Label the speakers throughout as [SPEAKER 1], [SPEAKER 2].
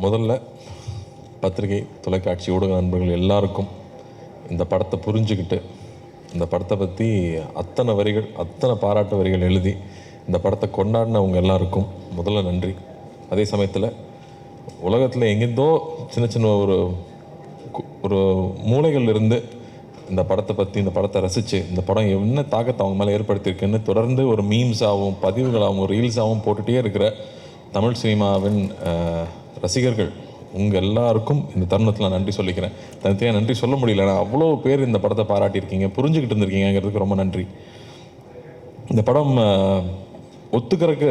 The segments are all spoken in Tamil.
[SPEAKER 1] முதல்ல பத்திரிகை தொலைக்காட்சி ஊடக நண்பர்கள் எல்லாருக்கும் இந்த படத்தை புரிஞ்சுக்கிட்டு இந்த படத்தை பற்றி அத்தனை வரிகள் அத்தனை பாராட்டு வரிகள் எழுதி இந்த படத்தை கொண்டாடினவங்க எல்லாருக்கும் முதல்ல நன்றி. அதே சமயத்தில் உலகத்தில் எங்கேருந்தோ சின்ன சின்ன ஒரு மூலைகள் இருந்து இந்த படத்தை பற்றி இந்த படத்தை ரசித்து இந்த படம் என்ன தாக்கத்தை அவங்க மேலே ஏற்படுத்தியிருக்குன்னு தொடர்ந்து ஒரு மீம்ஸாகவும் பதிவுகளாகவும் ரீல்ஸாகவும் போட்டுகிட்டே இருக்கிற தமிழ் சினிமாவின் ரசிகர்கள் உங்கள் எல்லாருக்கும் இந்த தருணத்தில் நான் நன்றி சொல்லிக்கிறேன். தனித்தனியாக நன்றி சொல்ல முடியல. நான் அவ்வளோ பேர் இந்த படத்தை பாராட்டியிருக்கீங்க, புரிஞ்சுக்கிட்டு இருந்திருக்கீங்கிறதுக்கு ரொம்ப நன்றி. இந்த படம் ஒத்துக்கிறதுக்கு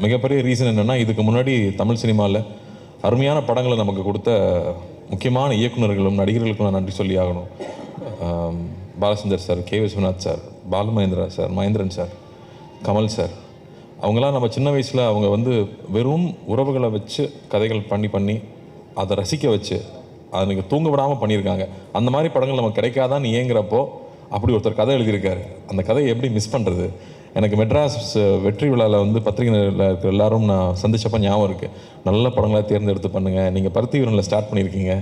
[SPEAKER 1] மிகப்பெரிய ரீசன் என்னென்னா, இதுக்கு முன்னாடி தமிழ் சினிமாவில் அருமையான படங்களை நமக்கு கொடுத்த முக்கியமான இயக்குநர்களும் நடிகர்களுக்கும் நான் நன்றி சொல்லி ஆகணும். Balachander sir, K Viswanath sir, Balu Mahendra sir, Mahendran sir, Kamal sir, அவங்களாம் நம்ம சின்ன வயசில் அவங்க வெறும் உறவுகளை வச்சு கதைகள் பண்ணி அதை ரசிக்க வச்சு அதை நீங்கள் தூங்க விடாமல் பண்ணியிருக்காங்க. அந்த மாதிரி படங்கள் நமக்கு கிடைக்காதான்னு ஏங்குறப்போ அப்படி ஒருத்தர் கதை எழுதியிருக்காரு. அந்த கதையை எப்படி மிஸ் பண்ணுறது? எனக்கு மெட்ராஸ் வெற்றி விழாவில் பத்திரிகையில் இருக்கிற எல்லாரும் நான் சந்திச்சப்போ ஞாபகம் இருக்குது. நல்ல படங்களை தேர்ந்தெடுத்து பண்ணுங்கள், நீங்கள் பருத்தி வீரனில் ஸ்டார்ட் பண்ணியிருக்கீங்க,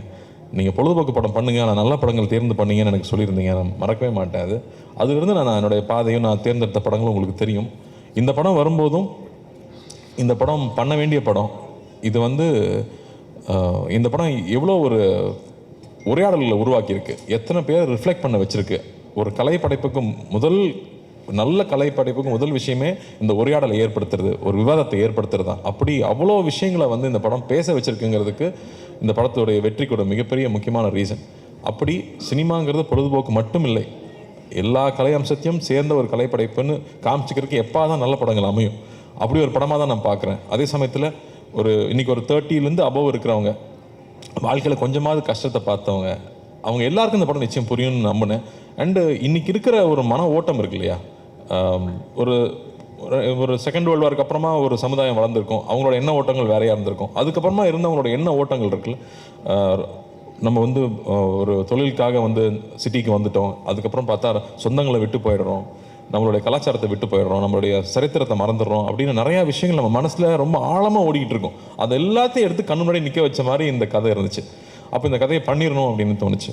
[SPEAKER 1] நீங்கள் பொழுதுபோக்கு படம் பண்ணுங்கள், ஆனால் நல்ல படங்கள் தேர்ந்து பண்ணீங்கன்னு எனக்கு சொல்லியிருந்தீங்க. நான் மறக்கவே மாட்டேன். அதுலேருந்து நான் என்னுடைய பாதையும் நான் தேர்ந்தெடுத்த படங்களும் உங்களுக்கு தெரியும். இந்த படம் வரும்போதும் இந்த படம் பண்ண வேண்டிய படம் இது. இந்த படம் எவ்வளோ ஒரு உரையாடல்களை உருவாக்கியிருக்கு, எத்தனை பேர் ரிஃப்ளெக்ட் பண்ண வச்சுருக்கு. ஒரு கலைப்படைப்புக்கும் நல்ல கலைப்படைப்புக்கும் முதல் விஷயமே இந்த உரையாடலை ஏற்படுத்துறது, ஒரு விவாதத்தை ஏற்படுத்துறது தான். அப்படி அவ்வளோ விஷயங்களை இந்த படம் பேச வச்சுருக்குங்கிறதுக்கு இந்த படத்துடைய வெற்றிக்கூட மிகப்பெரிய முக்கியமான ரீசன். அப்படி சினிமாங்கிறது பொழுதுபோக்கு மட்டும் இல்லை, எல்லா கலை அம்சத்தையும் சேர்ந்த ஒரு கலைப்படைப்புன்னு காமிச்சிக்கிறதுக்கு எப்போ தான் நல்ல படங்கள் அமையும். அப்படி ஒரு படமாக தான் நான் பார்க்குறேன். அதே சமயத்தில் இன்றைக்கி ஒரு 30லேருந்து அபவ் இருக்கிறவங்க, வாழ்க்கையில் கொஞ்சமாவது கஷ்டத்தை பார்த்தவங்க, அவங்க எல்லாருக்கும் இந்த படம் நிச்சயம் புரியும்னு நம்பினேன். அண்டு இன்றைக்கி இருக்கிற ஒரு மன ஓட்டம் இருக்கு இல்லையா, ஒரு செகண்ட் வேர்ல்டு வார்க்கு அப்புறமா ஒரு சமுதாயம் வளர்ந்துருக்கும், அவங்களோட எண்ண ஓட்டங்கள் வேறையாக இருந்திருக்கும். அதுக்கப்புறமா இருந்தவங்களோட எண்ண ஓட்டங்கள் இருக்குல்ல, நம்ம ஒரு தொழிலுக்காக சிட்டிக்கு வந்துட்டோம், அதுக்கப்புறம் பார்த்தா சொந்தங்களை விட்டு போயிடுறோம், நம்மளுடைய கலாச்சாரத்தை விட்டு போயிடுறோம், நம்மளுடைய சரித்திரத்தை மறந்துடுறோம் அப்படின்னு நிறையா விஷயங்கள் நம்ம மனசில் ரொம்ப ஆழமாக ஓடிக்கிட்டு இருக்கோம். அது எல்லாத்தையும் எடுத்து கண்ணு முன்னாடி நிற்க வச்ச மாதிரி இந்த கதை இருந்துச்சு. அப்போ இந்த கதையை பண்ணிடணும் அப்படின்னு தோணுச்சு.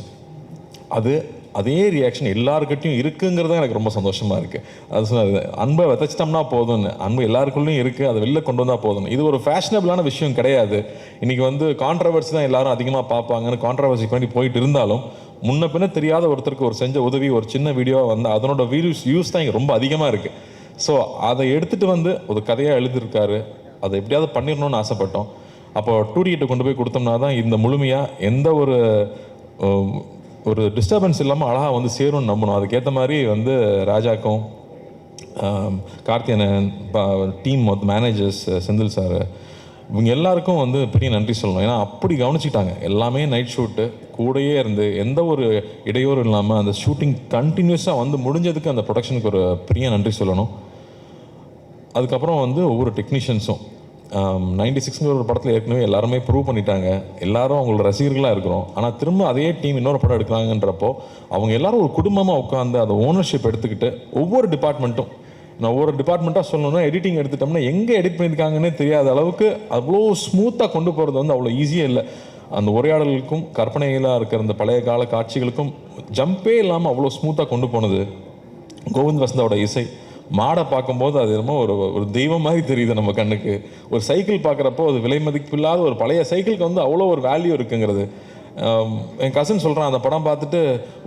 [SPEAKER 1] அதே ரியாக்ஷன் எல்லாருக்கிட்டையும் இருக்குங்கிறது எனக்கு ரொம்ப சந்தோஷமாக இருக்குது. அது சொன்னது, அன்பை விதைச்சிட்டோம்னா போதும்னு, அன்பு எல்லாருக்குள்ளேயும் இருக்குது, அதை வெளில கொண்டு வந்தால் போதும். இது ஒரு ஃபேஷனபிளான விஷயம் கிடையாது. இன்றைக்கி கான்ட்ரவர்சி தான் எல்லாரும் அதிகமாக பார்ப்பாங்கன்னு கான்ட்ரவர்சி பண்ணி போயிட்டு இருந்தாலும், முன்ன பின்ன தெரியாத ஒருத்தருக்கு ஒரு செஞ்ச உதவி, ஒரு சின்ன வீடியோவாக அதனோட யூஸ் தான் இங்கே ரொம்ப அதிகமாக இருக்குது. ஸோ அதை எடுத்துகிட்டு ஒரு கதையாக எழுதியிருக்காரு. அதை எப்படியாவது பண்ணிடணும்னு ஆசைப்பட்டோம். அப்போ 2D கொண்டு போய் கொடுத்தோம்னா தான் இந்த முழுமையாக எந்த ஒரு டிஸ்டர்பன்ஸ் இல்லாமல் அழகாக சேரும்னு நம்பணும். அதுக்கேற்ற மாதிரி ராஜாக்கும் Karthiyanan team managers Senthil sir, இவங்க எல்லாருக்கும் பெரிய நன்றி சொல்லணும். ஏன்னா அப்படி கவனிச்சிட்டாங்க. எல்லாமே நைட் ஷூட்டு கூடயே இருந்து எந்த ஒரு இடையூறும் இல்லாமல் அந்த ஷூட்டிங் கண்டினியூஸாக முடிஞ்சதுக்கு அந்த ப்ரொடக்ஷனுக்கு ஒரு பெரிய நன்றி சொல்லணும். அதுக்கப்புறம் ஒவ்வொரு டெக்னீஷியன்ஸும் 96ங்கிற ஒரு படத்தில் ஏற்கனவே எல்லாருமே ப்ரூவ் பண்ணிட்டாங்க, எல்லாரும் அவங்களோட ரசிகர்களாக இருக்கிறோம். ஆனால் திரும்ப அதே டீம் இன்னொரு படம் எடுக்கிறாங்கன்றப்போ அவங்க எல்லாரும் ஒரு குடும்பமாக உட்காந்து அதை ஓனர்ஷிப் எடுத்துக்கிட்டு ஒவ்வொரு டிபார்ட்மெண்ட்டாக சொல்லணும்னா, எடிட்டிங் எடுத்துட்டோம்னா எங்கே எடிட் பண்ணியிருக்காங்கன்னே தெரியாத அளவுக்கு அவ்வளோ ஸ்மூத்தாக கொண்டு போகிறது அவ்வளோ ஈஸியாக இல்லை. அந்த உரையாடலுக்கும் கற்பனைகளாக இருக்கிற அந்த பழைய கால காட்சிகளுக்கும் ஜம்பே இல்லாமல் அவ்வளோ ஸ்மூத்தாக கொண்டு போனது கோவிந்த் வசந்தாவோட இசை. மாடை பார்க்கும்போது அது என்னமோ ஒரு தெய்வம் மாதிரி தெரியுது நம்ம கண்ணுக்கு. ஒரு சைக்கிள் பார்க்குறப்போ அது விலை மதிப்பில்லாத ஒரு பழைய சைக்கிளுக்கு அவ்வளோ ஒரு வேல்யூ இருக்குங்கிறது. என் கசின் சொல்கிறான், அந்த படம் பார்த்துட்டு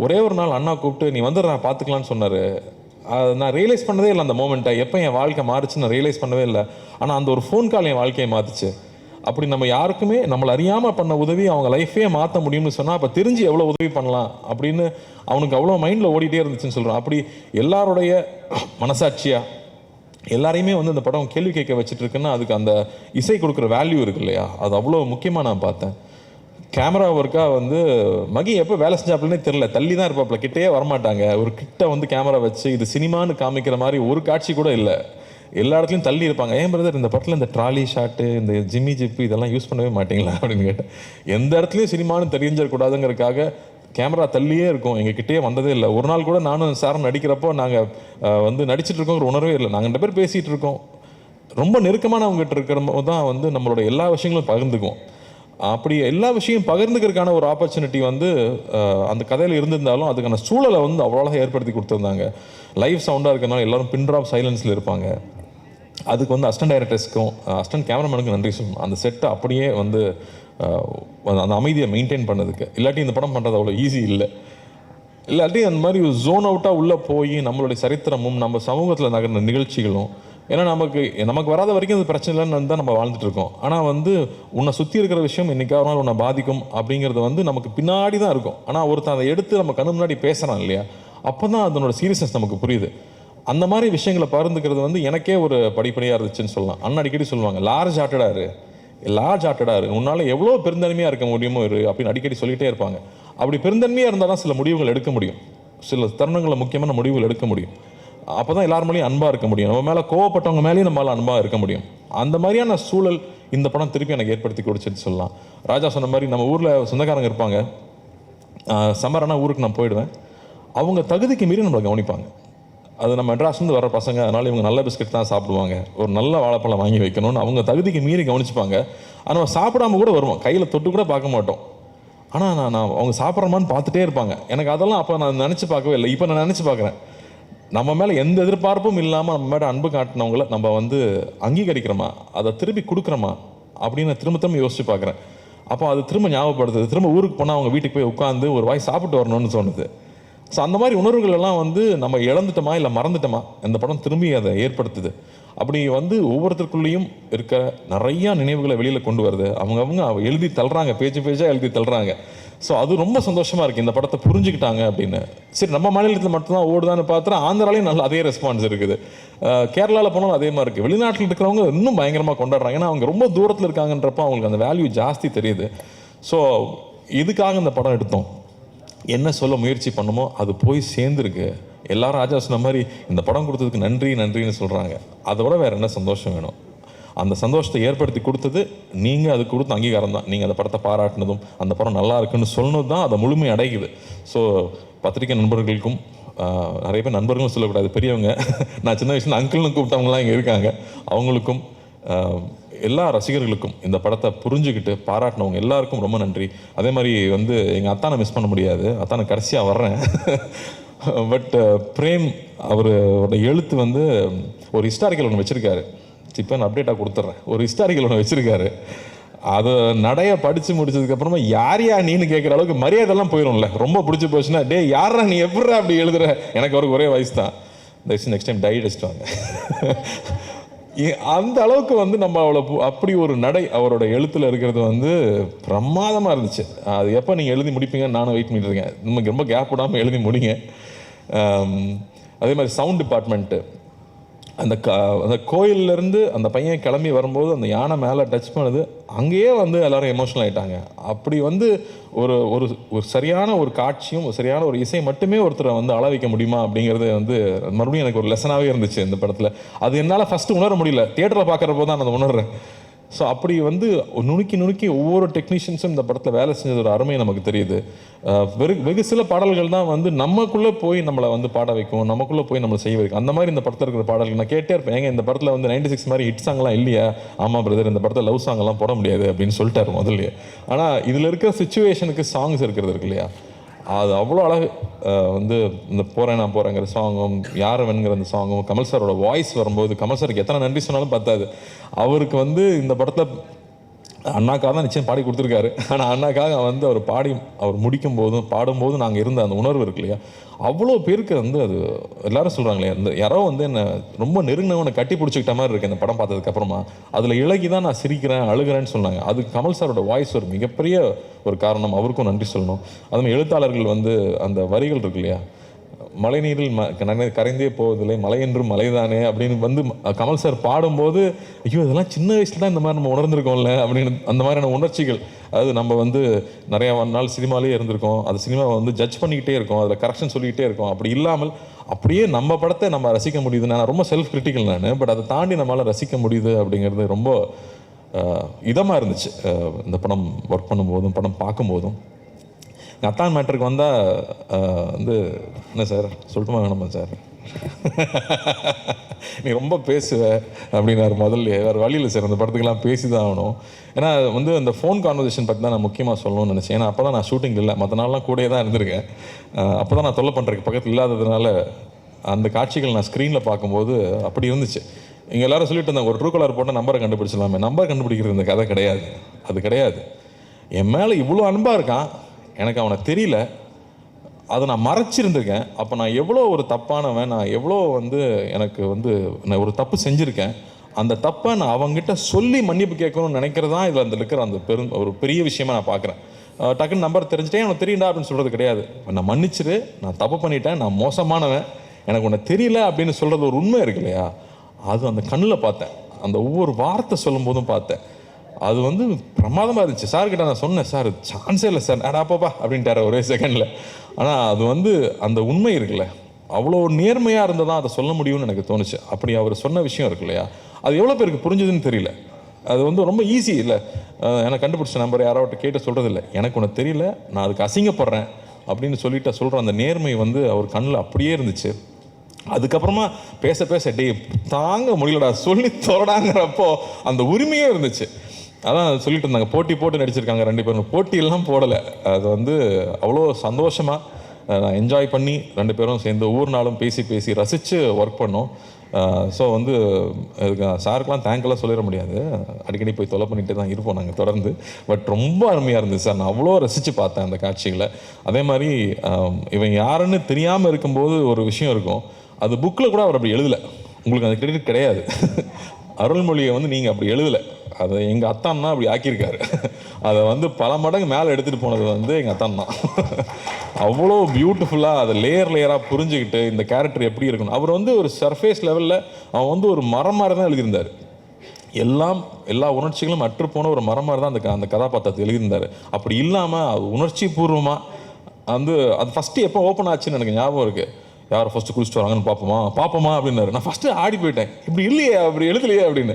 [SPEAKER 1] ஒரே ஒரு நாள் அண்ணா கூப்பிட்டு நீ நான் பார்த்துக்கலான்னு சொன்னார். நான் ரியலைஸ் பண்ணதே இல்லை அந்த மோமெண்ட்டை. எப்போ என் வாழ்க்கை மாறுச்சுன்னு நான் ரியலைஸ் பண்ணவே இல்லை. ஆனால் அந்த ஒரு ஃபோன் கால் என் வாழ்க்கையை மாற்றுச்சு. அப்படி நம்ம யாருக்குமே நம்மளை அறியாமல் பண்ண உதவி அவங்க லைஃபே மாற்ற முடியும்னு சொன்னால், அப்போ தெரிஞ்சு எவ்வளோ உதவி பண்ணலாம் அப்படின்னு அவனுக்கு அவ்வளோ மைண்டில் ஓடிட்டே இருந்துச்சுன்னு சொல்கிறான். அப்படி எல்லாருடைய மனசாட்சியாக எல்லாரையுமே இந்த படம் கேள்வி கேட்க வச்சுட்டு இருக்குன்னா, அதுக்கு அந்த இசை கொடுக்குற வேல்யூ இருக்கு இல்லையா, அது அவ்வளோ முக்கியமாக நான் பார்த்தேன். கேமரா ஒர்க்காக மகி எப்போ வேலை செஞ்சாப்புலனே தெரில, தள்ளி தான் இருப்பாப்புல, கிட்டே வரமாட்டாங்க. ஒரு கிட்ட கேமரா வச்சு இது சினிமான்னு காமிக்கிற மாதிரி ஒரு காட்சி கூட இல்லை, எல்லா இடத்துலையும் தள்ளி இருப்பாங்க. ஏன் பிரதர் இந்த படத்தில் இந்த ட்ராலி ஷாட்டு, இந்த ஜிம்மி ஜிப்பு இதெல்லாம் யூஸ் பண்ணவே மாட்டிங்களா அப்படின்னு கேட்டேன். எந்த இடத்துலையும் சினிமான்னு தெரிஞ்சிடக்கூடாதுங்கிறதுக்காக கேமரா தள்ளியே இருக்கும், எங்ககிட்டே வந்ததே இல்லை. ஒரு நாள் கூட நானும் சாரும் நடிக்கிறப்போ நாங்கள் நடிச்சிட்டு இருக்கோங்கிற உணர்வே இல்லை. நாங்கள் 2 பேர் பேசிகிட்டு இருக்கோம், ரொம்ப நெருக்கமானவங்ககிட்ட இருக்கிற போது தான் நம்மளோட எல்லா விஷயங்களும் பகிர்ந்துக்குவோம். அப்படி எல்லா விஷயம் பகிர்ந்துக்கிறதுக்கான ஒரு ஆப்பர்ச்சுனிட்டி வந்து அந்த கதையில் இருந்திருந்தாலும் அதுக்கான சூழலை வந்து அவ்வளோ ஏற்படுத்தி கொடுத்துருந்தாங்க. லைவ் சவுண்டாக இருக்கிறனால எல்லோரும் பின் ட்ராப் சைலன்ஸில் இருப்பாங்க. அதுக்கு வந்து அசிஸ்டன்ட் டைரக்டர்ஸ்க்கும் அசிஸ்டன்ட் கேமராமேனுக்கும் நன்றி சொல்லணும். அந்த செட்டை அப்படியே வந்து அந்த அமைதியை மெயின்டைன் பண்ணதுக்கு. இல்லாட்டி இந்த படம் பண்ணுறது அவ்வளோ ஈஸி இல்லை. இல்லாட்டி அந்த மாதிரி ஜோன் அவுட்டாக உள்ளே போய் நம்மளுடைய சரித்திரமும் நம்ம சமூகத்தில் நகர்ந்த நிகழ்ச்சிகளும், ஏன்னா நமக்கு வராத வரைக்கும் அது பிரச்சனை இல்லைன்னு தான் நம்ம வாழ்ந்துட்டு இருக்கோம். ஆனால் வந்து உன்னை சுற்றி இருக்கிற விஷயம் என்றைக்காவது நாள் உன்னை பாதிக்கும் அப்படிங்கிறது வந்து நமக்கு பின்னாடி தான் இருக்கும். ஆனால் ஒருத்தன் அதை எடுத்து நம்ம கண்ணு முன்னாடி பேசுகிறான் இல்லையா, அப்போ தான் அதனோட சீரியஸ்னஸ் நமக்கு புரியுது. அந்த மாதிரி விஷயங்களை பகிர்ந்துக்கிறது வந்து எனக்கே ஒரு படிப்படியாக இருந்துச்சுன்னு சொல்லலாம். அண்ணன் அடிக்கடி சொல்லுவாங்க, லார்ஜ் ஹார்ட்டடாக இரு, உன்னால் எவ்வளோ பெருந்தன்மையாக இருக்க முடியுமோ இரு அப்படின்னு அடிக்கடி சொல்லிகிட்டே இருப்பாங்க. அப்படி பெருந்தன்மையாக இருந்தால் தான் சில முடிவுகள் எடுக்க முடியும், சில தருணங்களில் முக்கியமான முடிவுகள் எடுக்க முடியும். அப்போ தான் எல்லார் மேலேயும் அன்பாக இருக்க முடியும், நம்ம மேலே கோவப்பட்டவங்க மேலேயும் நம்மளால் அன்பாக இருக்க முடியும். அந்த மாதிரியான சூழல் இந்த படம் திருப்பி எனக்கு ஏற்படுத்தி கொடுச்சுன்னு சொல்லலாம். ராஜா சொன்ன மாதிரி நம்ம ஊரில் சொந்தக்காரங்க இருப்பாங்க, சம்மரானா ஊருக்கு நான் போயிடுவேன், அவங்க தகுதிக்கு மீறி நம்மளை கவனிப்பாங்க. அது நம்ம மெட்ராஸ்லேருந்து வர பசங்க, அதனால் இவங்க நல்ல பிஸ்கட் தான் சாப்பிடுவாங்க, ஒரு நல்ல வாழைப்பழம் வாங்கி வைக்கணும்னு அவங்க தகுதிக்கு மீறி கவனிச்சுப்பாங்க. ஆனால் நம்ம சாப்பிடாம கூட வருவோம், கையில் தொட்டு கூட பார்க்க மாட்டோம். ஆனால் நான் அவங்க சாப்பிட்றமான்னு பார்த்துட்டே இருப்பாங்க. எனக்கு அதெல்லாம் அப்போ நான் நினச்சி பார்க்கவே இல்லை, இப்போ நான் நினச்சி பார்க்குறேன். நம்ம மேலே எந்த எதிர்பார்ப்பும் இல்லாமல் நம்ம மேலே அன்பு காட்டினவங்கள நம்ம வந்து அங்கீகரிக்கிறோமா, அதை திருப்பி கொடுக்குறோமா அப்படின்னு திரும்ப யோசிச்சு பார்க்குறேன். அப்போ அது திரும்ப ஞாபகப்படுத்துது. திரும்ப ஊருக்கு போனால் அவங்க வீட்டுக்கு போய் உட்காந்து ஒரு வாய் சாப்பிட்டு வரணும்னு தோணுது. ஸோ அந்த மாதிரி உணர்வுகள் எல்லாம் வந்து நம்ம இழந்துட்டோமா இல்லை மறந்துட்டோமா, இந்த படம் திரும்பி அதை ஏற்படுத்துது. அப்படி வந்து ஒவ்வொருத்தருக்குள்ளேயும் இருக்க நிறையா நினைவுகளை வெளியில் கொண்டு வருது. அவங்க எழுதி தள்ளுறாங்க, பேஜாக எழுதி தள்ளுறாங்க. ஸோ அது ரொம்ப சந்தோஷமாக இருக்குது, இந்த படத்தை புரிஞ்சுக்கிட்டாங்க அப்படின்னு. சரி, நம்ம மாநிலத்தில் மட்டும்தான் ஓடுதான்னு பார்த்தா ஆந்திராலையும் நல்ல அதே ரெஸ்பான்ஸ் இருக்குது, கேரளாவில் போனாலும் அதே மாதிரி இருக்குது. வெளிநாட்டில் இருக்கிறவங்க இன்னும் பயங்கரமாக கொண்டாடுறாங்க, ஏன்னா அவங்க ரொம்ப தூரத்தில் இருக்காங்கன்றப்போ அவங்களுக்கு அந்த வேல்யூ ஜாஸ்தி தெரியுது. ஸோ இதுக்காக இந்த படம் எடுத்தோம், என்ன சொல்ல முயற்சி பண்ணுமோ அது போய் சேர்ந்துருக்கு. எல்லாரும் ராஜா சொன்ன மாதிரி இந்த படம் கொடுத்ததுக்கு நன்றின்னு சொல்கிறாங்க. அதை விட வேறு என்ன சந்தோஷம் வேணும்? அந்த சந்தோஷத்தை ஏற்படுத்தி கொடுத்தது நீங்கள், அது கொடுத்த அங்கீகாரம் தான். நீங்கள் அந்த படத்தை பாராட்டினதும் அந்த படம் நல்லா இருக்குன்னு சொன்னது தான் அதை முழுமை அடைக்குது. ஸோ பத்திரிகை நண்பர்களுக்கும், நிறைய பேர் நண்பர்களும் சொல்லக்கூடாது, பெரியவங்க, நான் சின்ன வயசுல அங்கிள்னு கூப்பிட்டவங்களாம் இங்கே இருக்காங்க, அவங்களுக்கும் எல்லா ரசிகர்களுக்கும் இந்த படத்தை புரிஞ்சுக்கிட்டு பாராட்டினவங்க எல்லாருக்கும் ரொம்ப நன்றி. அதே மாதிரி வந்து எங்கள் அத்தானை மிஸ் பண்ண முடியாது, அத்தானை கடைசியாக வர்றேன். பட் பிரேம் அவரோட எழுத்து வந்து ஒரு ஹிஸ்டாரிக்கல் ஒன்று வச்சுருக்காரு. இப்போ நான் அப்டேட்டாக கொடுத்துட்றேன். ஒரு ஹிஸ்டாரிக்கல் ஒன்று வச்சுருக்காரு, அதை நடைய படித்து முடிச்சதுக்கப்புறமா யாரையா நீன்னு கேட்குற அளவுக்கு மரியாதைலாம் போயிடும்ல. ரொம்ப பிடிச்சி போச்சுன்னா, டே யாரா நீ எப்படா அப்படி எழுதுற, எனக்கு அவருக்கு ஒரே வயசு தான், நெக்ஸ்ட் டைம் டை அடிச்சிட்டு வாங்க. அந்த அளவுக்கு வந்து நம்ம அப்படி ஒரு நடை அவரோட எழுத்தில் இருக்கிறது வந்து பிரமாதமாக இருந்துச்சு. அது எப்போ நீங்கள் எழுதி முடிப்பீங்கன்னு நானும் வெயிட் பண்ணிட்டு இருக்கேன். நமக்கு ரொம்ப கேப் விடாமல் எழுதி முடிங்க. அதே மாதிரி சவுண்ட் டிபார்ட்மெண்ட்டு, அந்த கோயிலேருந்து அந்த பையன் கிளம்பி வரும்போது அந்த யானை மேலே டச் பண்ணுது, அங்கேயே வந்து எல்லோரும் எமோஷனல் ஆகிட்டாங்க. அப்படி வந்து ஒரு ஒரு ஒரு சரியான ஒரு காட்சியும் சரியான ஒரு இசை மட்டுமே ஒருத்தரை வந்து அளவிக்க முடியுமா அப்படிங்கிறது வந்து மறுபடியும் எனக்கு ஒரு லெசனாகவே இருந்துச்சு இந்த படத்தில். அது என்னால் ஃபஸ்ட்டு உணர முடியல, தியேட்டரில் பார்க்குறப்போ தான் நான் அதை உணர்றேன். ஸோ அப்படி வந்து நுணுக்கி ஒவ்வொரு டெக்னீஷியன்ஸும் இந்த படத்தில் வேலை செஞ்சது ஒரு அருமை நமக்கு தெரியுது. வெகு சில பாடல்கள் தான் வந்து நமக்குள்ளே போய் நம்மளை வந்து பாட வைக்கும், நமக்குள்ளே போய் நம்மளை செய்ய வைக்கும். அந்த மாதிரி இந்த படத்தில் இருக்கிற பாடல்கள் நான் கேட்டே இருப்பேன். ஏங்க இந்த படத்தில் வந்து 96 மாதிரி ஹிட் சாங்லாம் இல்லையா? ஆமாம் பிரதர், இந்த படத்தில் லவ் சாங்கெல்லாம் போட முடியாது அப்படின்னு சொல்லிட்டாரு முதல்லையே. ஆனால் இதில் இருக்கிற சிச்சுவேஷனுக்கு சாங்ஸ் இருக்கிறது இருக்கு இல்லையா, அது அவ்வளோ அழகு. வந்து இந்த போகிறேன் நான் போகிறேங்கிற சாங்கும், யாரவன்கிற அந்த சாங்கும், கமல் சாரோட வாய்ஸ் வரும்போது, கமல் சாருக்கு எத்தனை நன்றி சொன்னாலும் பத்தாது. அவருக்கு வந்து இந்த படத்தில் அண்ணாக்காக தான் நிச்சயம் பாடி கொடுத்துருக்காரு. ஆனால் அண்ணாக்காக வந்து அவர் முடிக்கும் போதும் பாடும்போதும் நாங்கள் இருந்த அந்த உணர்வு இருக்கு இல்லையா, அவ்வளோ பேருக்கு வந்து அது எல்லாரும் சொல்கிறாங்களே, அந்த யாரோ வந்து என்னை ரொம்ப நெருங்கினவனை கட்டி பிடிச்சிக்கிட்ட மாதிரி இருக்குது இந்த படம் பார்த்ததுக்கப்புறமா. அதில் இலகி தான் நான் சிரிக்கிறேன் அழுகிறேன்னு சொன்னாங்க. அது கமல் சாரோட வாய்ஸ் ஒரு மிகப்பெரிய ஒரு காரணம், அவருக்கும் நன்றி சொல்லணும். அதுமாதிரி எழுத்தாளர்கள் வந்து அந்த வரிகள் இருக்கு இல்லையா, மழை நீரில் கரைந்தே போவதில்லை, மலை என்றும் மலைதானே அப்படின்னு வந்து கமல் சார் பாடும்போது, ஐயோ இதெல்லாம் சின்ன வயசுல தான் இந்த மாதிரி நம்ம உணர்ந்துருக்கோம்ல அப்படின்னு அந்த மாதிரியான உணர்ச்சிகள். அதாவது நம்ம வந்து நிறையா நாள் சினிமாலே இருந்திருக்கோம், அது சினிமாவை வந்து ஜட்ஜ் பண்ணிக்கிட்டே இருக்கோம், அதில் கரெக்ஷன் சொல்லிக்கிட்டே இருக்கோம். அப்படி இல்லாமல் அப்படியே நம்ம படத்தை நம்ம ரசிக்க முடியுது. நான் ரொம்ப செல்ஃப் கிரிட்டிக்கல் நான், பட் அதை தாண்டி நம்மளால் ரசிக்க முடியுது அப்படிங்கிறது ரொம்ப இதமாக இருந்துச்சு இந்த படம் ஒர்க் பண்ணும்போதும் படம் பார்க்கும்போதும். அத்தான் மேட்டருக்கு வந்தால் வந்து என்ன சார் சொல்லட்டுமா வேணாமா சார்? நீ ரொம்ப பேசுவ அப்படின்னாரு முதல்ல. வேறு வழியில் சார் அந்த படத்துக்கெல்லாம் பேசி தான் ஆகணும். ஏன்னா வந்து அந்த ஃபோன் கான்வர்சேஷன் பற்றி தான் நான் முக்கியமாக சொல்லணும்னு நினச்சேன். ஏன்னா அப்போ தான் நான் ஷூட்டிங் இல்லை, மற்ற நாள்லாம் கூடயே தான் இருந்திருக்கேன். அப்போ தான் நான் தொல்லை பண்ணுறதுக்கு பக்கத்தில் இல்லாததுனால அந்த காட்சிகள் நான் ஸ்க்ரீனில் பார்க்கும்போது அப்படி இருந்துச்சு. இங்கே எல்லாரும் சொல்லிட்டு இருந்தாங்க, ஒரு ட்ரூ கலர் போட்டால் நம்பரை கண்டுபிடிச்சலாமே. நம்பர் கண்டுபிடிக்கிறது இந்த கதை கிடையாது, அது கிடையாது. என் மேலே இவ்வளோ அன்பாக இருக்கான், எனக்கு அவனை தெரியல, அதை நான் மறைச்சிருந்திருக்கேன். அப்போ நான் எவ்வளோ ஒரு தப்பானவன், நான் எவ்வளோ வந்து எனக்கு வந்து நான் ஒரு தப்பு செஞ்சுருக்கேன். அந்த தப்பை நான் அவங்ககிட்ட சொல்லி மன்னிப்பு கேட்கணும்னு நினைக்கிறது தான் இதில் அந்த இருக்கிற அந்த ஒரு பெரிய விஷயமா நான் பார்க்குறேன். டக்குன்னு நம்பர் தெரிஞ்சுட்டேன், எனக்கு தெரியுண்டா அப்படின்னு சொல்கிறது கிடையாது. நான் மன்னிச்சிரு, நான் தப்பு பண்ணிட்டேன், நான் மோசமானவன், எனக்கு உன்னை தெரியல அப்படின்னு சொல்கிறது ஒரு உண்மை இருக்கு இல்லையா, அது அந்த கண்ணில் பார்த்தேன். அந்த ஒவ்வொரு வார்த்தை சொல்லும் போதும் பார்த்தேன். அது வந்து பிரமாதமாக இருந்துச்சு. சார்கிட்ட நான் சொன்னேன், சார் சான்ஸே இல்லை சார், அடாப்பாப்பா அப்படின்ட்டார் ஒரே செகண்டில். ஆனால் அது வந்து அந்த உண்மை இருக்குல்ல, அவ்வளோ நேர்மையாக இருந்தால் தான் அதை சொல்ல முடியும்னு எனக்கு தோணுச்சு. அப்படி அவர் சொன்ன விஷயம் இருக்கு இல்லையா, அது எவ்வளோ பேருக்கு புரிஞ்சுதுன்னு தெரியல. அது வந்து ரொம்ப ஈஸி இல்லை, எனக்கு கண்டுபிடிச்ச நம்பர் யாராவட்ட கேட்டு சொல்கிறது இல்லை, எனக்கு ஒன்று தெரியல, நான் அதுக்கு அசிங்கப்படுறேன் அப்படின்னு சொல்லிட்டு சொல்கிற அந்த நேர்மை வந்து அவர் கண்ணில் அப்படியே இருந்துச்சு. அதுக்கப்புறமா பேச பேச டே தாங்க முடியலடா சொல்லி தோடாங்கிறப்போ அந்த உரிமையும் இருந்துச்சு. அதான் சொல்லிட்டு இருந்தாங்க, போட்டி போட்டு நடிச்சிருக்காங்க 2 பேரும். போட்டியெல்லாம் போடலை, அது வந்து அவ்வளோ சந்தோஷமாக நான் என்ஜாய் பண்ணி 2 பேரும் சேர்ந்து ஒவ்வொரு நாளும் பேசி பேசி ரசித்து ஒர்க் பண்ணோம். ஸோ வந்து அதுக்கு சாருக்கெலாம் தேங்க்லாம் சொல்லிட முடியாது, அடிக்கடி போய் தொலை பண்ணிகிட்டே தான் இருப்போம் நாங்கள் தொடர்ந்து. பட் ரொம்ப அருமையாக இருந்துச்சு சார், நான் அவ்வளோ ரசித்து பார்த்தேன் அந்த காட்சிகளை. அதே மாதிரி இவன் யாருன்னு தெரியாமல் இருக்கும்போது ஒரு விஷயம் இருக்கும், அது புக்கில் கூட அவர் அப்படி எழுதலை, உங்களுக்கு அந்த கிரெடிட் கிடையாது. அருள்மொழியை வந்து நீங்கள் அப்படி எழுதலை, அதை எங்கள் அத்தான் தான் அப்படி ஆக்கியிருக்காரு. அதை வந்து பல மடங்கு மேலே எடுத்துகிட்டு போனது வந்து எங்கள் அத்தான் தான். அவ்வளோ பியூட்டிஃபுல்லாக அதை லேயராக புரிஞ்சுக்கிட்டு இந்த கேரக்டர் எப்படி இருக்கணும். அவர் வந்து ஒரு சர்ஃபேஸ் லெவலில் அவன் வந்து ஒரு மரம் மாதிரி தான் எழுதியிருந்தார். எல்லா உணர்ச்சிகளும் அற்றுப்போன ஒரு மரம் மாதிரி தான் அந்த கதாபாத்திரத்தை எழுதியிருந்தார். அப்படி இல்லாமல் அது உணர்ச்சி பூர்வமாக வந்து அது ஃபஸ்ட்டு எப்போ ஓப்பன் ஆச்சுன்னு எனக்கு ஞாபகம் இருக்குது. யார் ஃபஸ்ட்டு குளிச்சுட்டு வராங்கன்னு பார்ப்போமா அப்படின்னாரு. நான் ஃபஸ்ட்டு ஆடி போயிட்டேன், இப்படி இல்லையே, அப்படி எழுதலையே அப்படின்னு.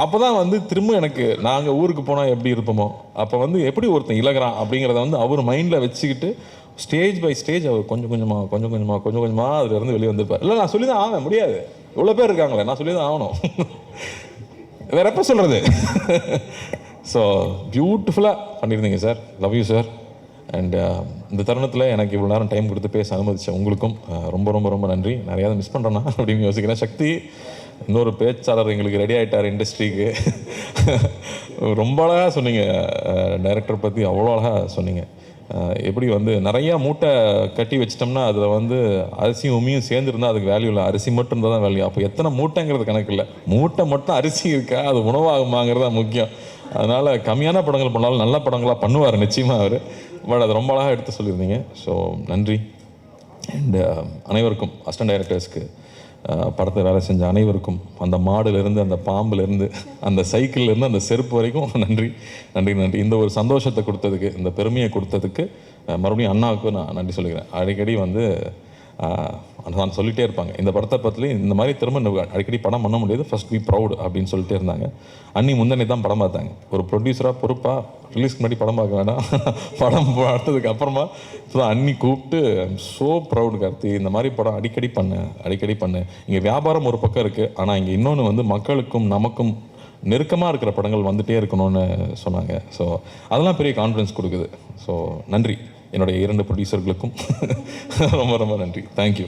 [SPEAKER 1] அப்போ தான் வந்து திரும்ப எனக்கு நாங்கள் ஊருக்கு போனால் எப்படி இருப்போமோ, அப்போ வந்து எப்படி ஒருத்தன் இலகுறான் அப்படிங்கிறத வந்து அவர் மைண்டில் வச்சுக்கிட்டு ஸ்டேஜ் பை ஸ்டேஜ் அவர் கொஞ்சம் கொஞ்சமாக அதுலேருந்து வெளியே வந்துருப்பார். இல்லை நான் சொல்லி தான் ஆவேன், முடியாது, இவ்வளோ பேர் இருக்காங்களே, நான் சொல்லி தான் ஆகணும், வேற எப்போ சொல்கிறது. ஸோ பியூட்டிஃபுல்லாக பண்ணியிருந்தீங்க sir, love you sir. And இந்த தருணத்தில் எனக்கு இவ்வளோ நேரம் டைம் கொடுத்து பேச அனுமதிச்சேன் உங்களுக்கும் ரொம்ப ரொம்ப ரொம்ப நன்றி. நிறையாவது மிஸ் பண்ணுறேன்னா அப்படின்னு யோசிக்கிறேன். சக்தி இன்னொரு பேச்சாளர் எங்களுக்கு ரெடி ஆகிட்டார் இண்டஸ்ட்ரிக்கு. ரொம்ப அழகாக சொன்னீங்க, டைரக்டர் பற்றி அவ்வளோ அழகாக சொன்னீங்க. எப்படி வந்து நிறையா மூட்டை கட்டி வச்சிட்டோம்னா அதில் வந்து அரிசியும் உமியும் சேர்ந்துருந்தால் அதுக்கு வேல்யூ இல்லை, அரிசி மட்டும் இருந்தால் தான் வேல்யூ. அப்போ எத்தனை மூட்டைங்கிறது கணக்கு இல்லை, மூட்டை மட்டும் அரிசி இருக்கா, அது உணவாகுமாங்கிறது தான் முக்கியம். அதனால் கம்மியான படங்கள் பண்ணாலும் நல்ல படங்களாக பண்ணுவார் நிச்சயமாக அவர். பட் அது ரொம்ப அழகாக எடுத்து சொல்லியிருந்தீங்க. ஸோ நன்றி. அண்டு அனைவருக்கும், அசிஸ்டன்ட் டைரக்டர்ஸ்க்கு, படத்தை வேலை செஞ்ச அனைவருக்கும், அந்த மாடுலேருந்து அந்த பாம்புலேருந்து அந்த சைக்கிள்லேருந்து அந்த செருப்பு வரைக்கும் நன்றி. இந்த ஒரு சந்தோஷத்தை கொடுத்ததுக்கு, இந்த பெருமையை கொடுத்ததுக்கு மறுபடியும் அண்ணாவுக்கு நான் நன்றி சொல்லிக்கிறேன். அடிக்கடி வந்து நான் சொல்லிகிட்டே இருப்பாங்க, இந்த படத்தை பற்றி இந்த மாதிரி திரும்ப அடிக்கடி படம் பண்ண முடியாது, ஃபர்ஸ்ட் பி ப்ரௌட் அப்படின்னு சொல்லிட்டே இருந்தாங்க. அன்னி முந்தனே தான் படம் பார்த்தாங்க. ஒரு ப்ரொடியூசராக பொறுப்பாக ரிலீஸ்க்கு முன்னாடி படம் பார்க்க வேண்டாம், படம் பார்த்ததுக்கு அப்புறமா இப்போ அன்னி கூப்பிட்டு ஸோ ப்ரௌட் கார்த்தி, இந்த மாதிரி படம் அடிக்கடி பண்ணு. இங்கே வியாபாரம் ஒரு பக்கம் இருக்குது, ஆனால் இங்கே இன்னொன்று வந்து மக்களுக்கும் நமக்கும் நெருக்கமாக இருக்கிற படங்கள் வந்துகிட்டே இருக்கணும்னு சொன்னாங்க. ஸோ அதெல்லாம் பெரிய கான்ஃபிடன்ஸ் கொடுக்குது. ஸோ நன்றி என்னுடைய 2 ப்ரொடியூசர்களுக்கும் ரொம்ப ரொம்ப நன்றி. தேங்க்யூ.